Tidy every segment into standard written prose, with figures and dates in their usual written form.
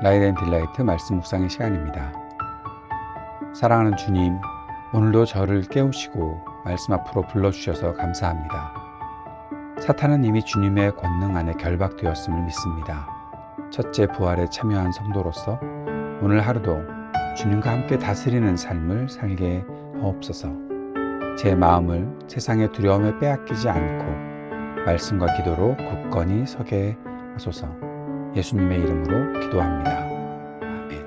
라이트 앤 딜라이트 말씀 묵상의 시간입니다. 사랑하는 주님, 오늘도 저를 깨우시고 말씀 앞으로 불러주셔서 감사합니다. 사탄은 이미 주님의 권능 안에 결박되었음을 믿습니다. 첫째 부활에 참여한 성도로서 오늘 하루도 주님과 함께 다스리는 삶을 살게 하옵소서. 제 마음을 세상의 두려움에 빼앗기지 않고 말씀과 기도로 굳건히 서게 하소서. 예수님의 이름으로 기도합니다. 아멘.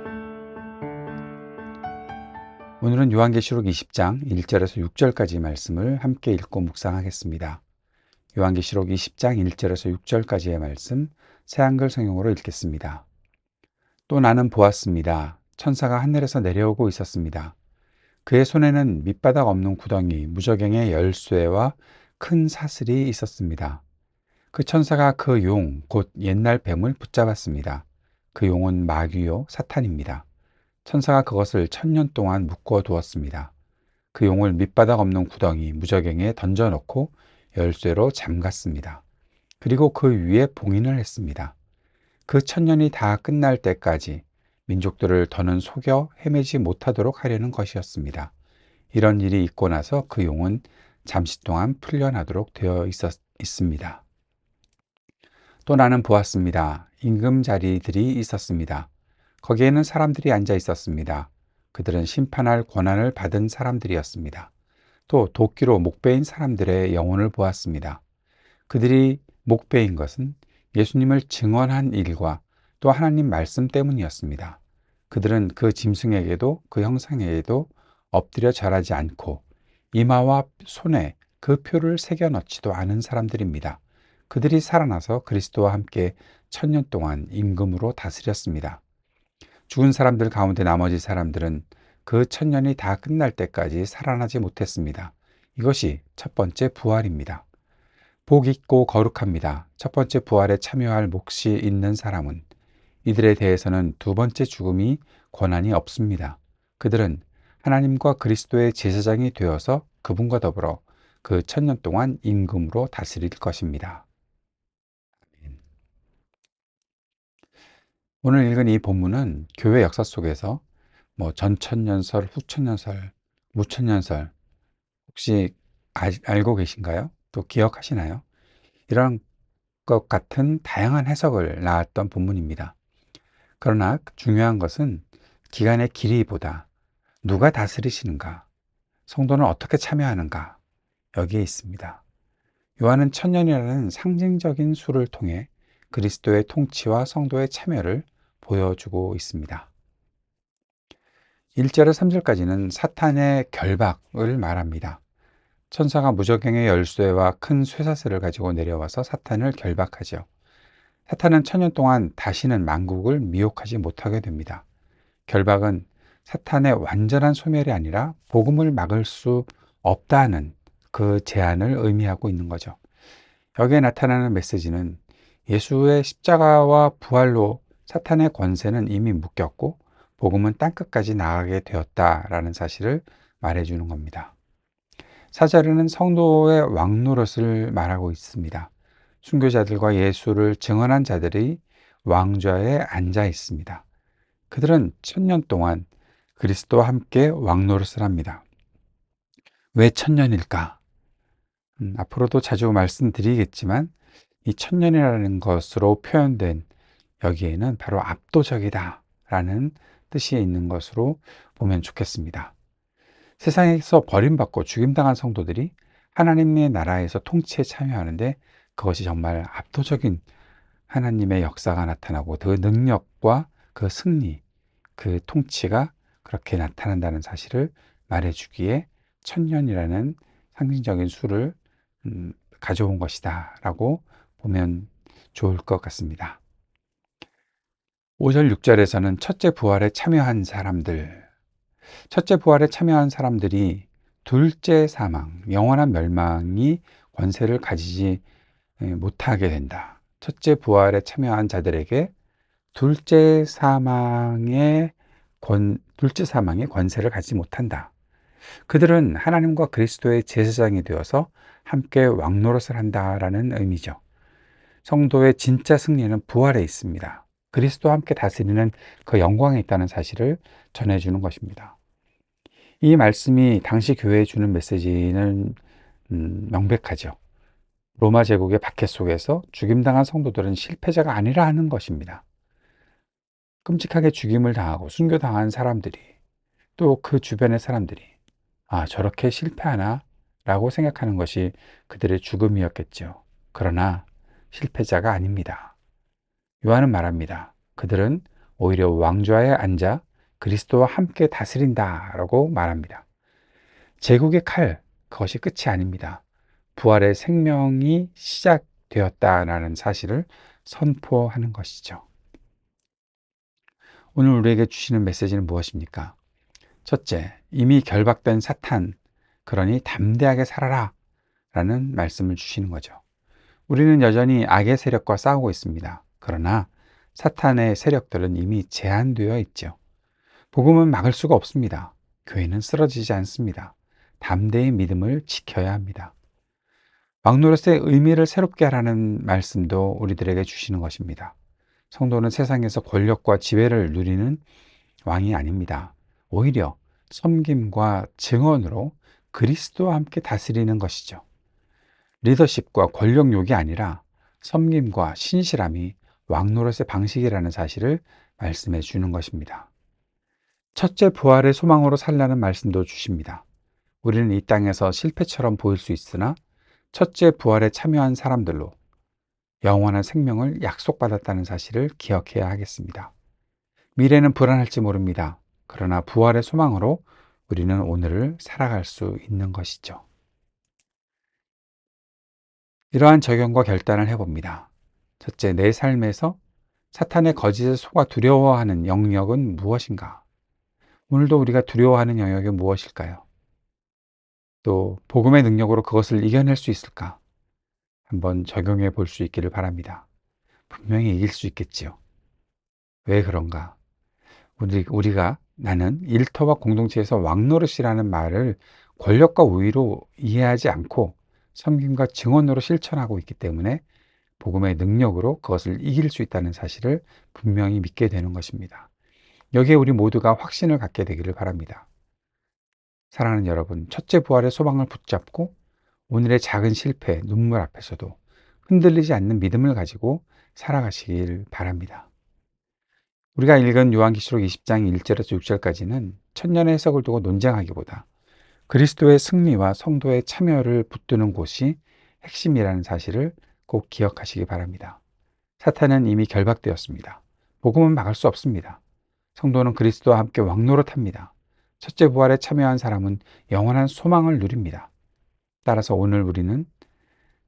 오늘은 요한계시록 20장 1절에서 6절까지 말씀을 함께 읽고 묵상하겠습니다. 요한계시록 20장 1절에서 6절까지의 말씀 새한글 성경으로 읽겠습니다. 또 나는 보았습니다. 천사가 하늘에서 내려오고 있었습니다. 그의 손에는 밑바닥 없는 구덩이 무저갱의 열쇠와 큰 사슬이 있었습니다. 그 천사가 그 용, 곧 옛날 뱀을 붙잡았습니다. 그 용은 마귀요 사탄입니다. 천사가 그것을 1000년 동안 묶어 두었습니다. 그 용을 밑바닥 없는 구덩이 무저갱에 던져놓고 열쇠로 잠갔습니다. 그리고 그 위에 봉인을 했습니다. 그 1000년이 다 끝날 때까지 민족들을 더는 속여 헤매지 못하도록 하려는 것이었습니다. 이런 일이 있고 나서 그 용은 잠시 동안 풀려나도록 되어 있습니다. 또 나는 보았습니다. 임금자리들이 있었습니다. 거기에는 사람들이 앉아 있었습니다. 그들은 심판할 권한을 받은 사람들이었습니다. 또 도끼로 목베인 사람들의 영혼을 보았습니다. 그들이 목베인 것은 예수님을 증언한 일과 또 하나님 말씀 때문이었습니다. 그들은 그 짐승에게도 그 형상에게도 엎드려 절하지 않고 이마와 손에 그 표를 새겨 넣지도 않은 사람들입니다. 그들이 살아나서 그리스도와 함께 1000년 동안 임금으로 다스렸습니다. 죽은 사람들 가운데 나머지 사람들은 그 1000년이 다 끝날 때까지 살아나지 못했습니다. 이것이 첫 번째 부활입니다. 복 있고 거룩합니다. 첫 번째 부활에 참여할 몫이 있는 사람은 이들에 대해서는 두 번째 죽음이 권한이 없습니다. 그들은 하나님과 그리스도의 제사장이 되어서 그분과 더불어 그 1000년 동안 임금으로 다스릴 것입니다. 오늘 읽은 이 본문은 교회 역사 속에서 전천년설, 후천년설, 무천년설 혹시 알고 계신가요? 또 기억하시나요? 이런 것 같은 다양한 해석을 낳았던 본문입니다. 그러나 중요한 것은 기간의 길이보다 누가 다스리시는가, 성도는 어떻게 참여하는가 여기에 있습니다. 요한은 1000년이라는 상징적인 수를 통해 그리스도의 통치와 성도의 참여를 보여주고 있습니다. 1절에서 3절까지는 사탄의 결박을 말합니다. 천사가 무저갱의 열쇠와 큰 쇠사슬을 가지고 내려와서 사탄을 결박하죠. 사탄은 1000년 동안 다시는 만국을 미혹하지 못하게 됩니다. 결박은 사탄의 완전한 소멸이 아니라 복음을 막을 수 없다는 그 제한을 의미하고 있는 거죠. 여기에 나타나는 메시지는 예수의 십자가와 부활로 사탄의 권세는 이미 묶였고 복음은 땅끝까지 나가게 되었다라는 사실을 말해주는 겁니다. 4절에는 성도의 왕노릇을 말하고 있습니다. 순교자들과 예수를 증언한 자들이 왕좌에 앉아 있습니다. 그들은 1000년 동안 그리스도와 함께 왕노릇을 합니다. 왜 1000년일까? 앞으로도 자주 말씀드리겠지만 이 1000년이라는 것으로 표현된 여기에는 바로 압도적이다 라는 뜻이 있는 것으로 보면 좋겠습니다. 세상에서 버림받고 죽임당한 성도들이 하나님의 나라에서 통치에 참여하는데 그것이 정말 압도적인 하나님의 역사가 나타나고 그 능력과 그 승리, 그 통치가 그렇게 나타난다는 사실을 말해주기에 1000년이라는 상징적인 수를 가져온 것이다 라고 보면 좋을 것 같습니다. 5절 6절에서는 첫째 부활에 참여한 사람들이 둘째 사망, 영원한 멸망이 권세를 가지지 못하게 된다. 첫째 부활에 참여한 자들에게 둘째 사망의 권세를 가지지 못한다. 그들은 하나님과 그리스도의 제사장이 되어서 함께 왕노릇을 한다라는 의미죠. 성도의 진짜 승리는 부활에 있습니다. 그리스도와 함께 다스리는 그 영광에 있다는 사실을 전해주는 것입니다. 이 말씀이 당시 교회에 주는 메시지는 명백하죠. 로마 제국의 박해 속에서 죽임당한 성도들은 실패자가 아니라 하는 것입니다. 끔찍하게 죽임을 당하고 순교당한 사람들이, 또 그 주변의 사람들이 저렇게 실패하나? 라고 생각하는 것이 그들의 죽음이었겠죠. 그러나 실패자가 아닙니다. 요한은 말합니다. 그들은 오히려 왕좌에 앉아 그리스도와 함께 다스린다 라고 말합니다. 제국의 칼, 그것이 끝이 아닙니다. 부활의 생명이 시작되었다라는 사실을 선포하는 것이죠. 오늘 우리에게 주시는 메시지는 무엇입니까? 첫째, 이미 결박된 사탄, 그러니 담대하게 살아라 라는 말씀을 주시는 거죠. 우리는 여전히 악의 세력과 싸우고 있습니다. 그러나 사탄의 세력들은 이미 제한되어 있죠. 복음은 막을 수가 없습니다. 교회는 쓰러지지 않습니다. 담대히 믿음을 지켜야 합니다. 왕노릇의 의미를 새롭게 하라는 말씀도 우리들에게 주시는 것입니다. 성도는 세상에서 권력과 지배를 누리는 왕이 아닙니다. 오히려 섬김과 증언으로 그리스도와 함께 다스리는 것이죠. 리더십과 권력욕이 아니라 섬김과 신실함이 왕노릇의 방식이라는 사실을 말씀해 주는 것입니다. 첫째 부활의 소망으로 살라는 말씀도 주십니다. 우리는 이 땅에서 실패처럼 보일 수 있으나 첫째 부활에 참여한 사람들로 영원한 생명을 약속받았다는 사실을 기억해야 하겠습니다. 미래는 불안할지 모릅니다. 그러나 부활의 소망으로 우리는 오늘을 살아갈 수 있는 것이죠. 이러한 적용과 결단을 해봅니다. 첫째, 내 삶에서 사탄의 거짓에 속아 두려워하는 영역은 무엇인가? 오늘도 우리가 두려워하는 영역이 무엇일까요? 또 복음의 능력으로 그것을 이겨낼 수 있을까? 한번 적용해 볼 수 있기를 바랍니다. 분명히 이길 수 있겠지요. 왜 그런가? 우리가 나는 일터와 공동체에서 왕노릇이라는 말을 권력과 우위로 이해하지 않고 섬김과 증언으로 실천하고 있기 때문에 복음의 능력으로 그것을 이길 수 있다는 사실을 분명히 믿게 되는 것입니다. 여기에 우리 모두가 확신을 갖게 되기를 바랍니다. 사랑하는 여러분, 첫째 부활의 소망을 붙잡고 오늘의 작은 실패, 눈물 앞에서도 흔들리지 않는 믿음을 가지고 살아가시길 바랍니다. 우리가 읽은 요한계시록 20장 1절에서 6절까지는 천년의 해석을 두고 논쟁하기보다 그리스도의 승리와 성도의 참여를 붙드는 곳이 핵심이라는 사실을 꼭 기억하시기 바랍니다. 사탄은 이미 결박되었습니다. 복음은 막을 수 없습니다. 성도는 그리스도와 함께 왕노릇합니다. 첫째 부활에 참여한 사람은 영원한 소망을 누립니다. 따라서 오늘 우리는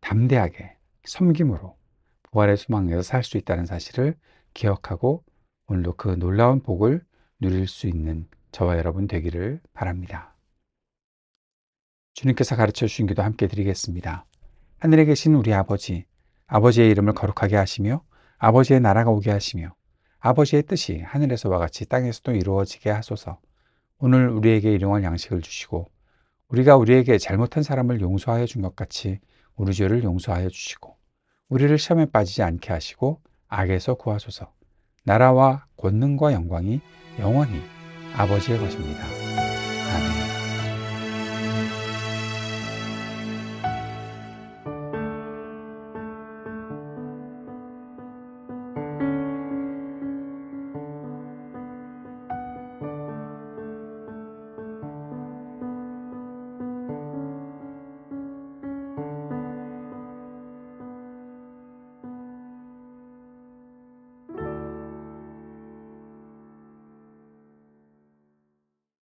담대하게 섬김으로 부활의 소망에서 살 수 있다는 사실을 기억하고 오늘도 그 놀라운 복을 누릴 수 있는 저와 여러분 되기를 바랍니다. 주님께서 가르쳐 주신 기도 함께 드리겠습니다. 하늘에 계신 우리 아버지, 아버지의 이름을 거룩하게 하시며 아버지의 나라가 오게 하시며 아버지의 뜻이 하늘에서와 같이 땅에서도 이루어지게 하소서. 오늘 우리에게 일용할 양식을 주시고 우리가 우리에게 잘못한 사람을 용서하여 준 것 같이 우리 죄를 용서하여 주시고 우리를 시험에 빠지지 않게 하시고 악에서 구하소서. 나라와 권능과 영광이 영원히 아버지의 것입니다.